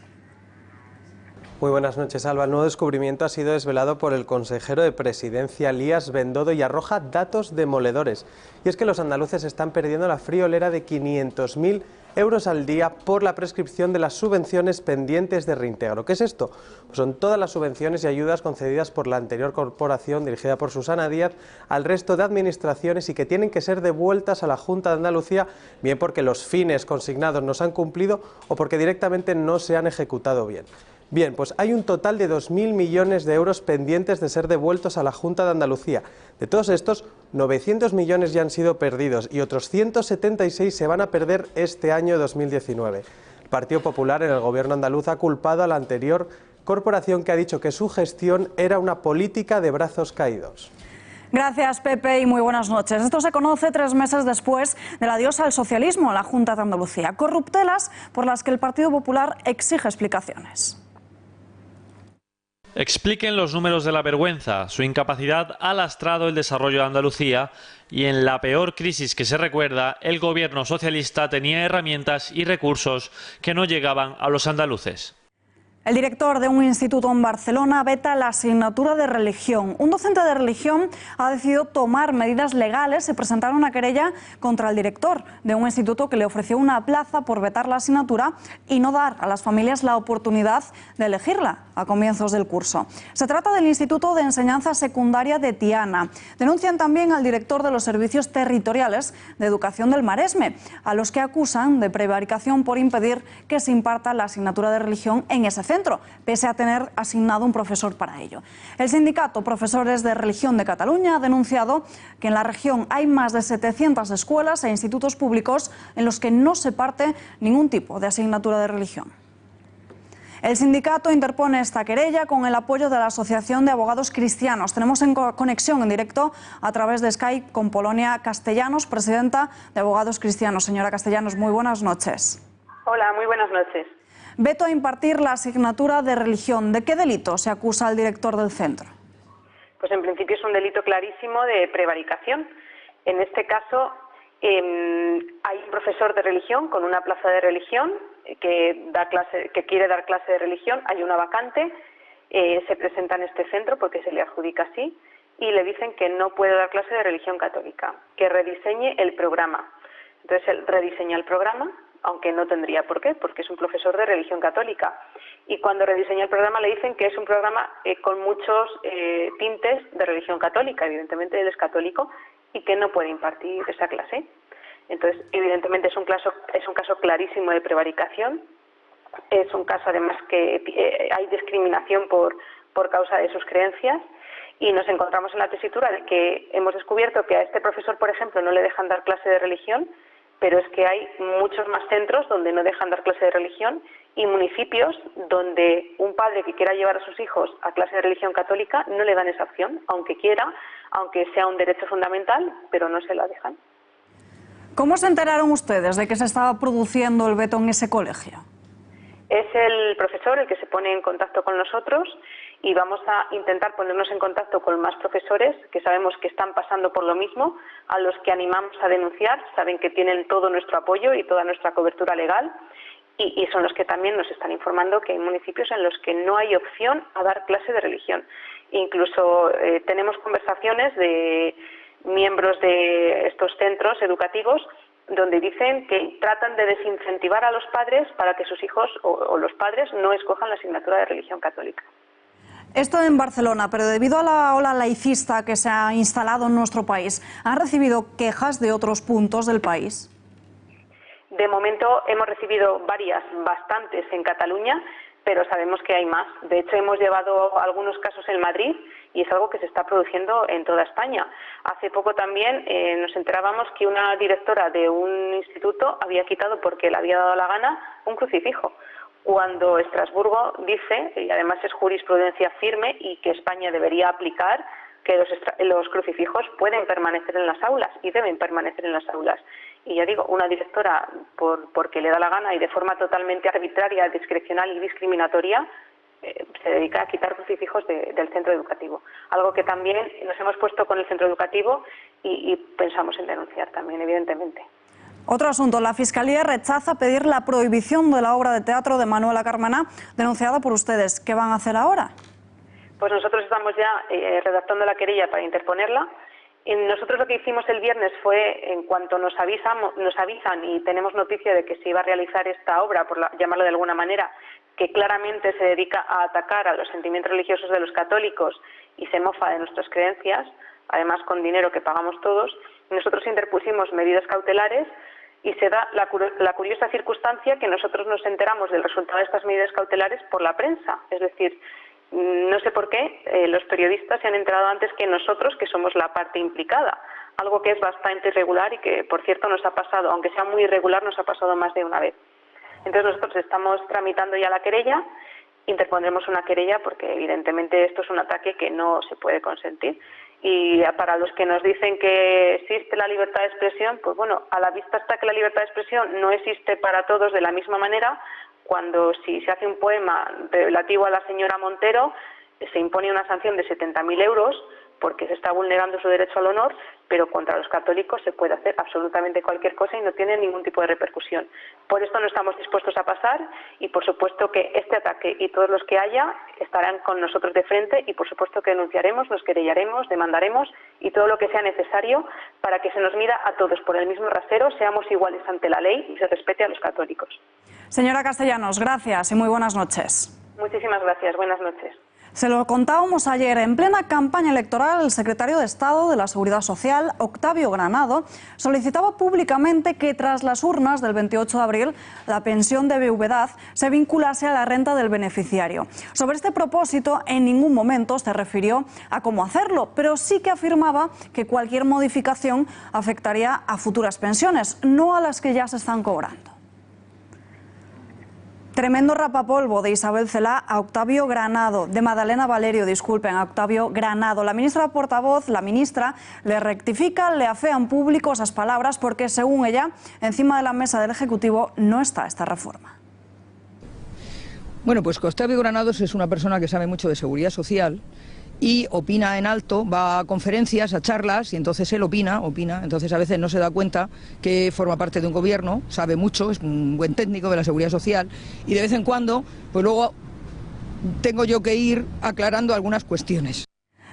Muy buenas noches, Alba. El nuevo descubrimiento ha sido desvelado por el consejero de Presidencia, Elías Bendodo, y arroja datos demoledores. Y es que los andaluces están perdiendo la friolera de 500.000 euros al día por la prescripción de las subvenciones pendientes de reintegro. ¿Qué es esto? Pues son todas las subvenciones y ayudas concedidas por la anterior corporación, dirigida por Susana Díaz, al resto de administraciones y que tienen que ser devueltas a la Junta de Andalucía, bien porque los fines consignados no se han cumplido o porque directamente no se han ejecutado bien. Bien, pues hay un total de 2.000 millones de euros pendientes de ser devueltos a la Junta de Andalucía. De todos estos, 900 millones ya han sido perdidos y otros 176 se van a perder este año 2019. El Partido Popular en el gobierno andaluz ha culpado a la anterior corporación, que ha dicho que su gestión era una política de brazos caídos. Gracias, Pepe, y muy buenas noches. Esto se conoce 3 meses después del adiós al socialismo en la Junta de Andalucía. Corruptelas por las que el Partido Popular exige explicaciones. Expliquen los números de la vergüenza. Su incapacidad ha lastrado el desarrollo de Andalucía y en la peor crisis que se recuerda, el gobierno socialista tenía herramientas y recursos que no llegaban a los andaluces. El director de un instituto en Barcelona veta la asignatura de religión. Un docente de religión ha decidido tomar medidas legales y presentar una querella contra el director de un instituto que le ofreció una plaza por vetar la asignatura y no dar a las familias la oportunidad de elegirla a comienzos del curso. Se trata del Instituto de Enseñanza Secundaria de Tiana. Denuncian también al director de los Servicios Territoriales de Educación del Maresme, a los que acusan de prevaricación por impedir que se imparta la asignatura de religión en ese centro, pese a tener asignado un profesor para ello. El sindicato Profesores de Religión de Cataluña ha denunciado que en la región hay más de 700 escuelas e institutos públicos en los que no se parte ningún tipo de asignatura de religión. El sindicato interpone esta querella con el apoyo de la Asociación de Abogados Cristianos. Tenemos en conexión en directo a través de Skype con Polonia Castellanos, presidenta de Abogados Cristianos. Señora Castellanos, muy buenas noches. Hola, muy buenas noches. Veto a impartir la asignatura de religión. ¿De qué delito se acusa al director del centro? Pues en principio es un delito clarísimo de prevaricación. En este caso hay un profesor de religión con una plaza de religión que quiere dar clase de religión, hay una vacante, se presenta en este centro porque se le adjudica así y le dicen que no puede dar clase de religión católica, que rediseñe el programa. Entonces él rediseña el programa, aunque no tendría por qué, porque es un profesor de religión católica. Y cuando rediseña el programa le dicen que es un programa con muchos tintes de religión católica, evidentemente él es católico, y que no puede impartir esa clase. Entonces, evidentemente es un caso clarísimo de prevaricación, es un caso además que hay discriminación por causa de sus creencias, y nos encontramos en la tesitura de que hemos descubierto que a este profesor, por ejemplo, no le dejan dar clase de religión, pero es que hay muchos más centros donde no dejan dar clase de religión y municipios donde un padre que quiera llevar a sus hijos a clase de religión católica no le dan esa opción, aunque quiera, aunque sea un derecho fundamental, pero no se la dejan. ¿Cómo se enteraron ustedes de que se estaba produciendo el veto en ese colegio? Es el profesor el que se pone en contacto con nosotros y vamos a intentar ponernos en contacto con más profesores que sabemos que están pasando por lo mismo, a los que animamos a denunciar, saben que tienen todo nuestro apoyo y toda nuestra cobertura legal y son los que también nos están informando que hay municipios en los que no hay opción a dar clase de religión. Incluso tenemos conversaciones de miembros de estos centros educativos donde dicen que tratan de desincentivar a los padres para que sus hijos o los padres no escojan la asignatura de religión católica. Esto en Barcelona, pero debido a la ola laicista que se ha instalado en nuestro país, ¿han recibido quejas de otros puntos del país? De momento hemos recibido bastantes en Cataluña, pero sabemos que hay más. De hecho, hemos llevado algunos casos en Madrid y es algo que se está produciendo en toda España. Hace poco también nos enterábamos que una directora de un instituto había quitado, porque le había dado la gana, un crucifijo, cuando Estrasburgo dice, y además es jurisprudencia firme, y que España debería aplicar, que los crucifijos pueden permanecer en las aulas y deben permanecer en las aulas. Y ya digo, una directora, porque le da la gana y de forma totalmente arbitraria, discrecional y discriminatoria, se dedica a quitar crucifijos del centro educativo. Algo que también nos hemos puesto con el centro educativo y pensamos en denunciar también, evidentemente. Otro asunto, la Fiscalía rechaza pedir la prohibición de la obra de teatro de Manuela Carmena, denunciada por ustedes. ¿Qué van a hacer ahora? Pues nosotros estamos ya redactando la querella para interponerla. Y nosotros lo que hicimos el viernes fue, en cuanto nos avisan y tenemos noticia de que se iba a realizar esta obra, llamarlo de alguna manera, que claramente se dedica a atacar a los sentimientos religiosos de los católicos y se mofa de nuestras creencias, además con dinero que pagamos todos, nosotros interpusimos medidas cautelares y se da la curiosa circunstancia que nosotros nos enteramos del resultado de estas medidas cautelares por la prensa. Es decir, no sé por qué los periodistas se han enterado antes que nosotros, que somos la parte implicada. Algo que es bastante irregular y que, por cierto, nos ha pasado, aunque sea muy irregular, nos ha pasado más de una vez. Entonces nosotros estamos tramitando ya la querella, interpondremos una querella porque evidentemente esto es un ataque que no se puede consentir. Y para los que nos dicen que existe la libertad de expresión, pues bueno, a la vista está que la libertad de expresión no existe para todos de la misma manera, cuando si se hace un poema relativo a la señora Montero, se impone una sanción de 70.000 euros porque se está vulnerando su derecho al honor, pero contra los católicos se puede hacer absolutamente cualquier cosa y no tiene ningún tipo de repercusión. Por esto no estamos dispuestos a pasar y por supuesto que este ataque y todos los que haya estarán con nosotros de frente y por supuesto que denunciaremos, nos querellaremos, demandaremos y todo lo que sea necesario para que se nos mida a todos por el mismo rasero, seamos iguales ante la ley y se respete a los católicos. Señora Castellanos, gracias y muy buenas noches. Muchísimas gracias, buenas noches. Se lo contábamos ayer, en plena campaña electoral, el secretario de Estado de la Seguridad Social, Octavio Granado, solicitaba públicamente que tras las urnas del 28 de abril, la pensión de viudedad se vinculase a la renta del beneficiario. Sobre este propósito, en ningún momento se refirió a cómo hacerlo, pero sí que afirmaba que cualquier modificación afectaría a futuras pensiones, no a las que ya se están cobrando. Tremendo rapapolvo de Isabel Celaá a Octavio Granado, de Madalena Valerio, disculpen, a Octavio Granado. La ministra portavoz, le rectifica, le afea en público esas palabras porque, según ella, encima de la mesa del Ejecutivo no está esta reforma. Bueno, pues Octavio Granados es una persona que sabe mucho de seguridad social y opina en alto, va a conferencias, a charlas, y entonces él opina, entonces a veces no se da cuenta que forma parte de un gobierno, sabe mucho, es un buen técnico de la seguridad social, y de vez en cuando, pues luego tengo yo que ir aclarando algunas cuestiones.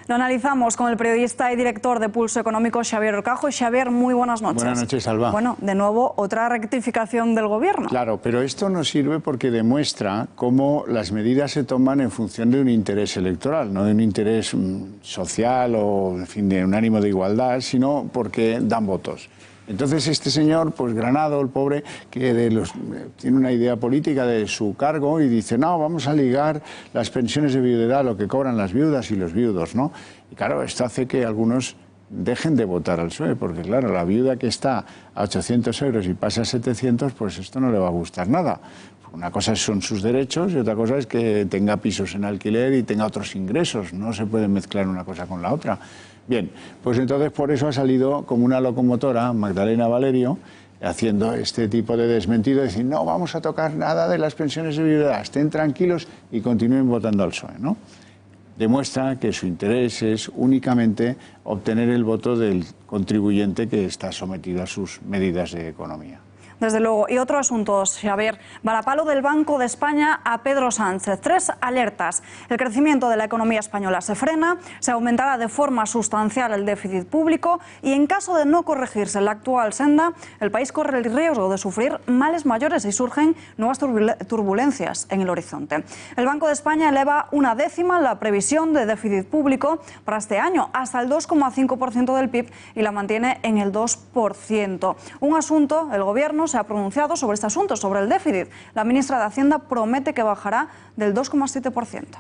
Lo analizamos con el periodista y director de Pulso Económico, Xavier Orcajo. Xavier, muy buenas noches. Buenas noches, Alba. Bueno, de nuevo, otra rectificación del Gobierno. Claro, pero esto nos sirve porque demuestra cómo las medidas se toman en función de un interés electoral, no de un interés social o, en fin, de un ánimo de igualdad, sino porque dan votos. Entonces este señor, pues Granado, el pobre, que tiene una idea política de su cargo y dice, no, vamos a ligar las pensiones de viudedad a lo que cobran las viudas y los viudos, ¿no? Y claro, esto hace que algunos dejen de votar al PSOE, porque claro, la viuda que está a 800 euros y pasa a 700, pues esto no le va a gustar nada. Una cosa son sus derechos y otra cosa es que tenga pisos en alquiler y tenga otros ingresos. No se puede mezclar una cosa con la otra. Bien, pues entonces por eso ha salido como una locomotora Magdalena Valerio haciendo este tipo de desmentido, decir, no vamos a tocar nada de las pensiones de viudedad, estén tranquilos y continúen votando al PSOE, ¿no? Demuestra que su interés es únicamente obtener el voto del contribuyente que está sometido a sus medidas de economía. Desde luego. Y otro asunto, Xavier. Varapalo del Banco de España a Pedro Sánchez. 3 alertas. El crecimiento de la economía española se frena, se aumentará de forma sustancial el déficit público y, en caso de no corregirse la actual senda, el país corre el riesgo de sufrir males mayores y surgen nuevas turbulencias en el horizonte. El Banco de España eleva 1/10 la previsión de déficit público para este año, hasta el 2,5% del PIB, y la mantiene en el 2%. Un asunto, el Gobierno se ha pronunciado sobre este asunto, sobre el déficit. La ministra de Hacienda promete que bajará del 2,7%.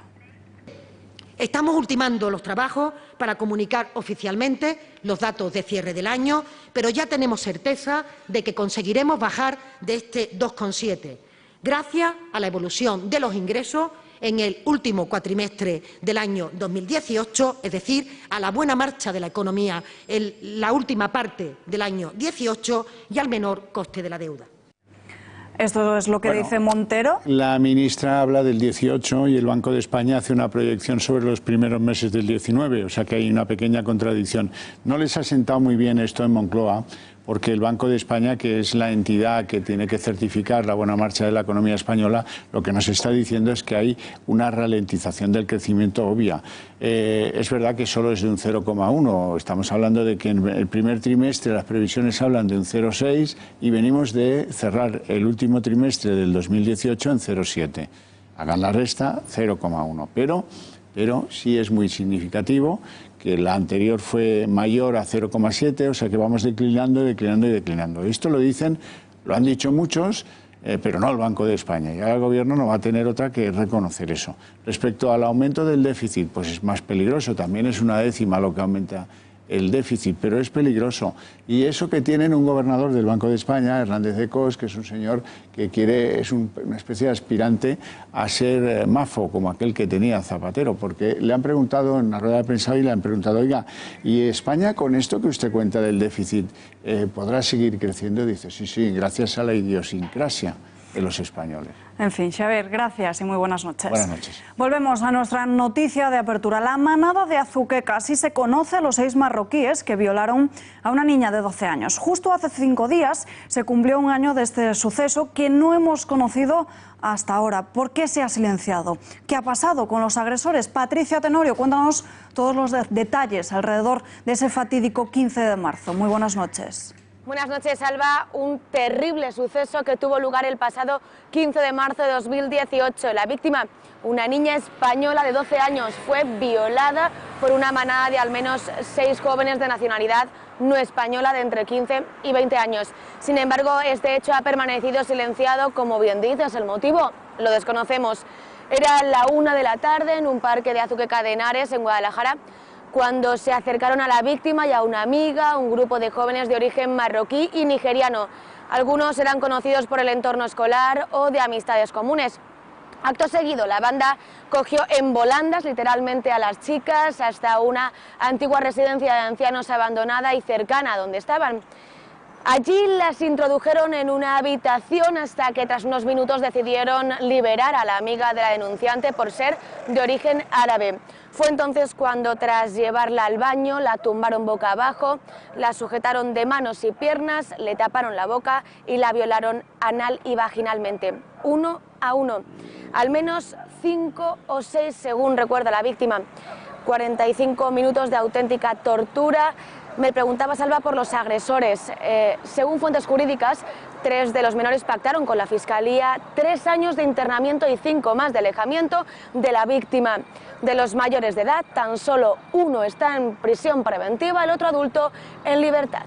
Estamos ultimando los trabajos para comunicar oficialmente los datos de cierre del año, pero ya tenemos certeza de que conseguiremos bajar de este 2,7%, gracias a la evolución de los ingresos en el último cuatrimestre del año 2018, es decir, a la buena marcha de la economía en la última parte del año 18 y al menor coste de la deuda. Esto es lo que dice Montero. La ministra habla del 18 y el Banco de España hace una proyección sobre los primeros meses del 19, o sea que hay una pequeña contradicción. No les ha sentado muy bien esto en Moncloa, porque el Banco de España, que es la entidad que tiene que certificar la buena marcha de la economía española, lo que nos está diciendo es que hay una ralentización del crecimiento obvia. Es verdad que solo es de un 0,1. Estamos hablando de que en el primer trimestre las previsiones hablan de un 0,6 y venimos de cerrar el último trimestre del 2018 en 0,7. Hagan la resta, 0,1. Pero sí es muy significativo que la anterior fue mayor a 0,7, o sea que vamos declinando. Esto lo han dicho muchos, pero no el Banco de España. Y ahora el Gobierno no va a tener otra que reconocer eso. Respecto al aumento del déficit, pues es más peligroso, también es 1/10 lo que aumenta el déficit, pero es peligroso. Y eso que tienen un gobernador del Banco de España, Hernández de Cos, que es un señor que es una especie de aspirante a ser mafo, como aquel que tenía Zapatero, porque le han preguntado en una rueda de prensa y le han preguntado, oiga, ¿y España con esto que usted cuenta del déficit podrá seguir creciendo? Dice, sí, gracias a la idiosincrasia de los españoles. En fin, Xavier, gracias y muy buenas noches. Buenas noches. Volvemos a nuestra noticia de apertura. La manada de Azuqueca. Así se conoce a los 6 marroquíes que violaron a una niña de 12 años. Justo hace 5 días se cumplió un año de este suceso que no hemos conocido hasta ahora. ¿Por qué se ha silenciado? ¿Qué ha pasado con los agresores? Patricia Tenorio, cuéntanos todos los detalles alrededor de ese fatídico 15 de marzo. Muy buenas noches. Buenas noches, Alba. Un terrible suceso que tuvo lugar el pasado 15 de marzo de 2018. La víctima, una niña española de 12 años, fue violada por una manada de al menos 6 jóvenes de nacionalidad no española de entre 15 y 20 años. Sin embargo, este hecho ha permanecido silenciado, como bien dices. El motivo lo desconocemos. Era la 1 de la tarde en un parque de Azuqueca de Henares, en Guadalajara, cuando se acercaron a la víctima y a una amiga, un grupo de jóvenes de origen marroquí y nigeriano. Algunos eran conocidos por el entorno escolar o de amistades comunes. Acto seguido, la banda cogió en volandas literalmente a las chicas hasta una antigua residencia de ancianos abandonada y cercana a donde estaban. Allí las introdujeron en una habitación hasta que tras unos minutos decidieron liberar a la amiga de la denunciante por ser de origen árabe. Fue entonces cuando, tras llevarla al baño, la tumbaron boca abajo, la sujetaron de manos y piernas, le taparon la boca y la violaron anal y vaginalmente, uno a uno. Al menos 5 o 6, según recuerda la víctima. 45 minutos de auténtica tortura. Me preguntaba, Salva, por los agresores. Según fuentes jurídicas, 3 de los menores pactaron con la Fiscalía 3 años de internamiento y 5 más de alejamiento de la víctima. De los mayores de edad, tan solo uno está en prisión preventiva, el otro adulto en libertad.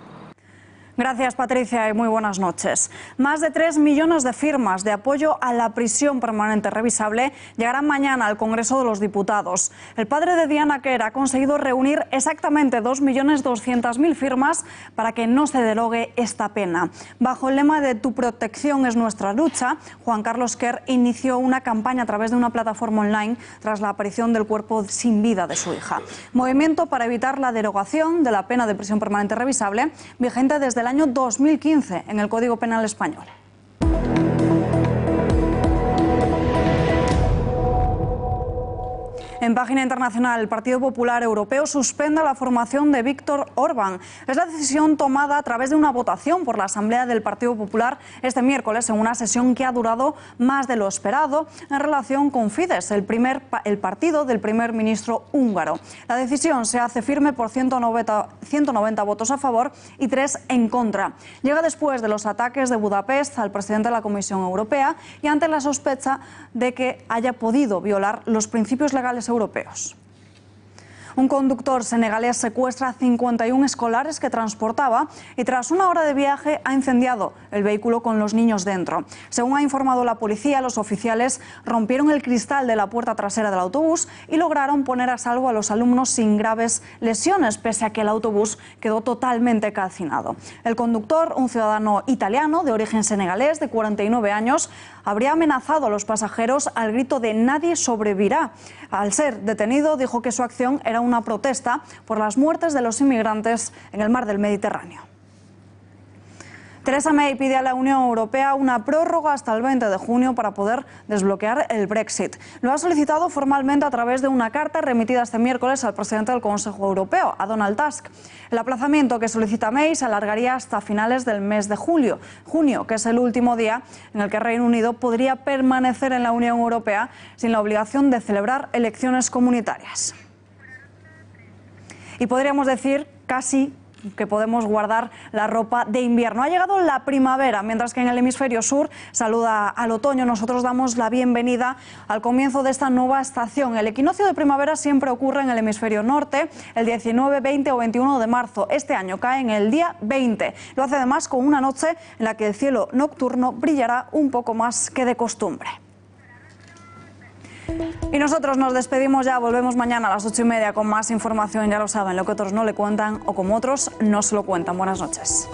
Gracias, Patricia, y muy buenas noches. Más de 3 millones de firmas de apoyo a la prisión permanente revisable llegarán mañana al Congreso de los Diputados. El padre de Diana Quer ha conseguido reunir exactamente 2.200.000 firmas para que no se derogue esta pena. Bajo el lema de Tu protección es nuestra lucha, Juan Carlos Quer inició una campaña a través de una plataforma online tras la aparición del cuerpo sin vida de su hija. Movimiento para evitar la derogación de la pena de prisión permanente revisable, vigente desde el año 2015 en el Código Penal español. En página internacional, el Partido Popular Europeo suspende la formación de Víctor Orbán. Es la decisión tomada a través de una votación por la Asamblea del Partido Popular este miércoles en una sesión que ha durado más de lo esperado en relación con Fidesz, el partido del primer ministro húngaro. La decisión se hace firme por 190 votos a favor y 3 en contra. Llega después de los ataques de Budapest al presidente de la Comisión Europea y ante la sospecha de que haya podido violar los principios legales europeos. Un conductor senegalés secuestra a 51 escolares que transportaba y tras una hora de viaje ha incendiado el vehículo con los niños dentro. Según ha informado la policía, los oficiales rompieron el cristal de la puerta trasera del autobús y lograron poner a salvo a los alumnos sin graves lesiones, pese a que el autobús quedó totalmente calcinado. El conductor, un ciudadano italiano de origen senegalés de 49 años, habría amenazado a los pasajeros al grito de "nadie sobrevivirá". Al ser detenido, dijo que su acción era una protesta por las muertes de los inmigrantes en el mar del Mediterráneo. Theresa May pide a la Unión Europea una prórroga hasta el 20 de junio para poder desbloquear el Brexit. Lo ha solicitado formalmente a través de una carta remitida este miércoles al presidente del Consejo Europeo, a Donald Tusk. El aplazamiento que solicita May se alargaría hasta finales del mes de junio, que es el último día en el que Reino Unido podría permanecer en la Unión Europea sin la obligación de celebrar elecciones comunitarias. Y podríamos decir casi que podemos guardar la ropa de invierno. Ha llegado la primavera, mientras que en el hemisferio sur saluda al otoño. Nosotros damos la bienvenida al comienzo de esta nueva estación. El equinoccio de primavera siempre ocurre en el hemisferio norte, el 19, 20 o 21 de marzo. Este año cae en el día 20. Lo hace además con una noche en la que el cielo nocturno brillará un poco más que de costumbre. Y nosotros nos despedimos ya, volvemos mañana a las 8:30 con más información, ya lo saben, lo que otros no le cuentan o como otros no se lo cuentan. Buenas noches.